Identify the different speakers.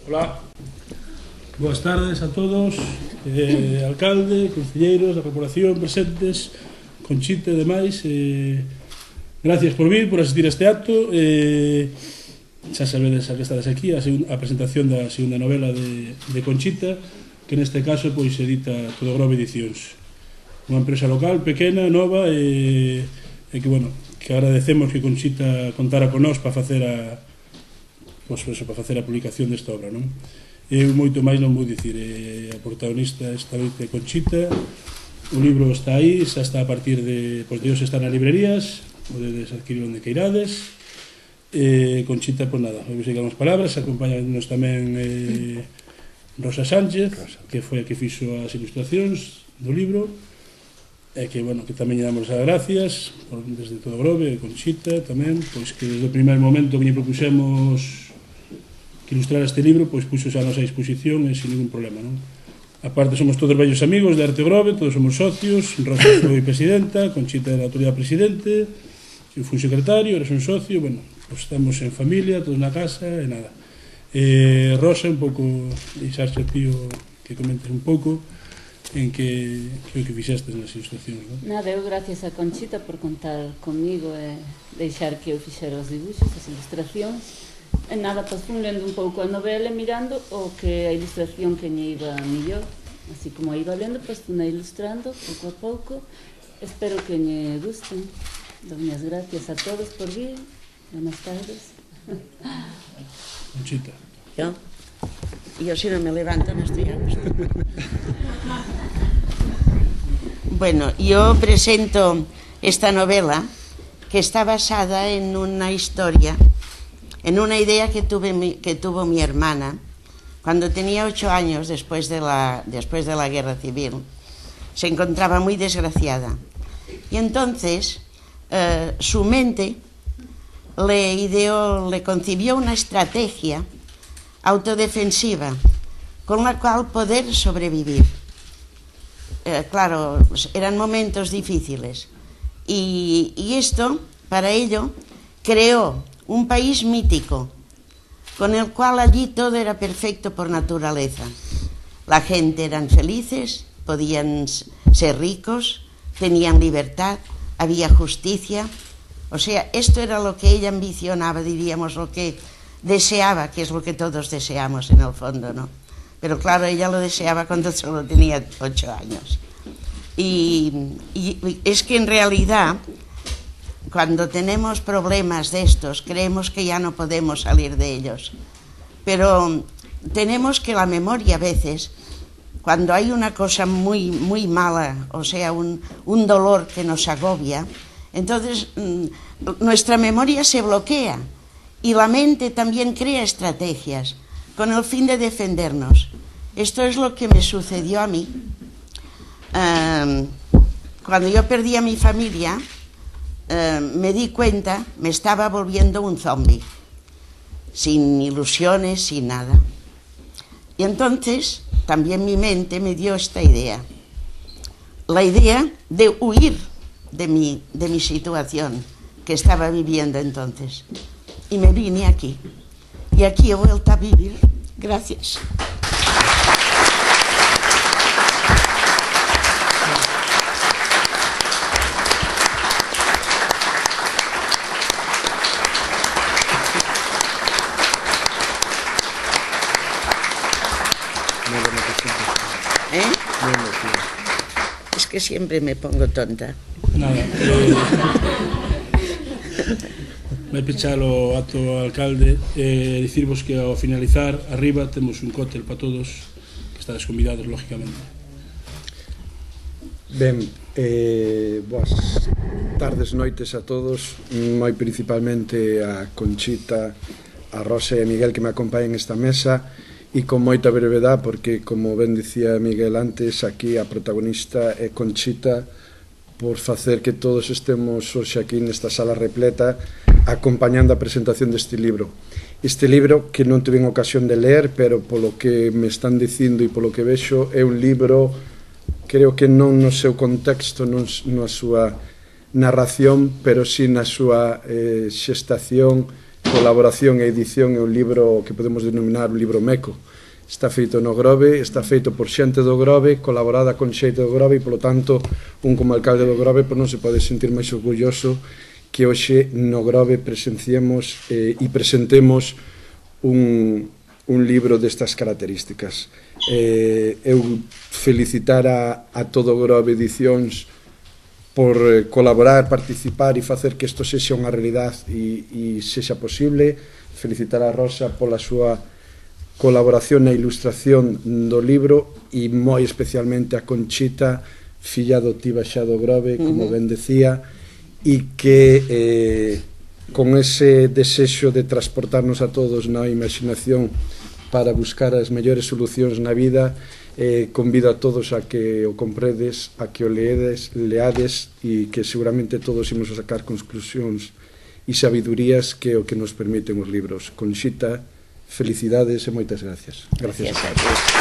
Speaker 1: Hola, boas tardes a todos, alcalde, concelleiros da corporación presentes, Conchita e demais. Gracias por vir, por asistir a este acto. Xa sabedes a que estades aquí, a presentación da segunda novela de Conchita, que neste caso pois edita Todo Grove Edicións, unha empresa local, pequena, nova, e que, bueno, que agradecemos que Conchita contara con nós para facer a publicación desta obra, non? Eu moito máis non vou dicir. A protagonista esta noite é Conchita. O libro está aí, xa está a partir de hoxe, está nas librerías, podedes adquirir onde queirades. Conchita, pois nada, vou seguir as palabras. Acompáñanos tamén Rosa Sánchez, que foi a que fixo as ilustracións do libro, e que, bueno, que tamén lle damos as gracias desde Todo Grove, Conchita tamén, pois que desde o primer momento que lle propuxemos que ilustrar este libro, pois puxo xa a nosa disposición e sin ningún problema, non? A parte, somos todos vellos amigos de Arte Grove, todos somos socios. Rosa foi presidenta, Conchita era a autoridade presidente, eu fui secretario, eres un socio, bueno, pois estamos en familia, todos na casa, e nada. Rosa, un pouco, deixarse tío que comentes un pouco en que o que fixestes nas ilustracións, non?
Speaker 2: Nada, eu gracias a Conchita por contar comigo e deixar que eu fixera os dibuixos, as ilustracións. E nada, pois fun lendo un pouco a novela e mirando o que a ilustración que me iba mellor. Así como iba lendo, pois fun ilustrando pouco a pouco. Espero que me gusten. Doy as gracias a todos por vir. Buenas tardes.
Speaker 1: Conchita.
Speaker 3: Yo si no me levanto no estoy a gusto. Bueno, yo presento esta novela que está basada en una historia, en una idea que tuvo mi hermana cuando tenía 8 años después de la guerra civil. Se encontraba muy desgraciada y entonces su mente le concibió una estrategia autodefensiva con la cual poder sobrevivir. Claro, eran momentos difíciles y esto, para ello, creó un país mítico, con el cual allí todo era perfecto por naturaleza. La gente eran felices, podían ser ricos, tenían libertad, había justicia. O sea, esto era lo que ella ambicionaba, diríamos, lo que deseaba, que es lo que todos deseamos en el fondo, ¿no? Pero claro, ella lo deseaba cuando solo tenía 8 años. Y es que en realidad, cuando tenemos problemas de estos, creemos que ya no podemos salir de ellos. Pero tenemos que la memoria a veces, cuando hay una cosa muy, muy mala, o sea, un dolor que nos agobia, entonces nuestra memoria se bloquea y la mente también crea estrategias con el fin de defendernos. Esto es lo que me sucedió a mí. Cuando yo perdí a mi familia, me di cuenta, me estaba volviendo un zombie, sin ilusiones, sin nada. Y entonces también mi mente me dio esta idea, la idea de huir de mi situación que estaba viviendo entonces. Y me vine aquí, y aquí he vuelto a vivir. Gracias. Es que siempre me pongo tonta.
Speaker 1: Nada, vai pechar o acto ao alcalde e dicirvos que ao finalizar arriba temos un cóctel para todos, que estades convidados, lógicamente.
Speaker 4: Ben, boas tardes, noites a todos, moi principalmente a Conchita, a Rosa e a Miguel que me acompañan esta mesa, e con moita brevedade porque, como ben dicía Miguel antes, aquí a protagonista é Conchita, por facer que todos estemos hoxe aquí nesta sala repleta acompañando a presentación deste libro. Este libro que non tuve ocasión de ler, pero polo que me están dicindo e polo que vexo, é un libro, creo que non no seu contexto, non na súa narración, pero sí na súa xestación colaboración e edición é un libro que podemos denominar un libro meco. Está feito no Grove, está feito por xente do Grove, colaborada con xente do Grove, e, polo tanto, un como alcalde do Grove non se pode sentir máis orgulloso que hoxe no Grove presenciemos e presentemos un libro destas características. Eu felicitar a todo o Grove Edicións por colaborar, participar e facer que isto sexa unha realidade e sexa posible. Felicitar a Rosa pola súa colaboración na ilustración do libro e moi especialmente a Conchita, filla adotiva xa do Grove, como ben decía, e que con ese desexo de transportarnos a todos na imaginación para buscar as mellores solucións na vida, convido a todos a que o compredes, a que o leades e que seguramente todos imos a sacar conclusións e sabidurías que é o que nos permiten os libros. Conxita, felicidades e moitas gracias. Gracias a todos.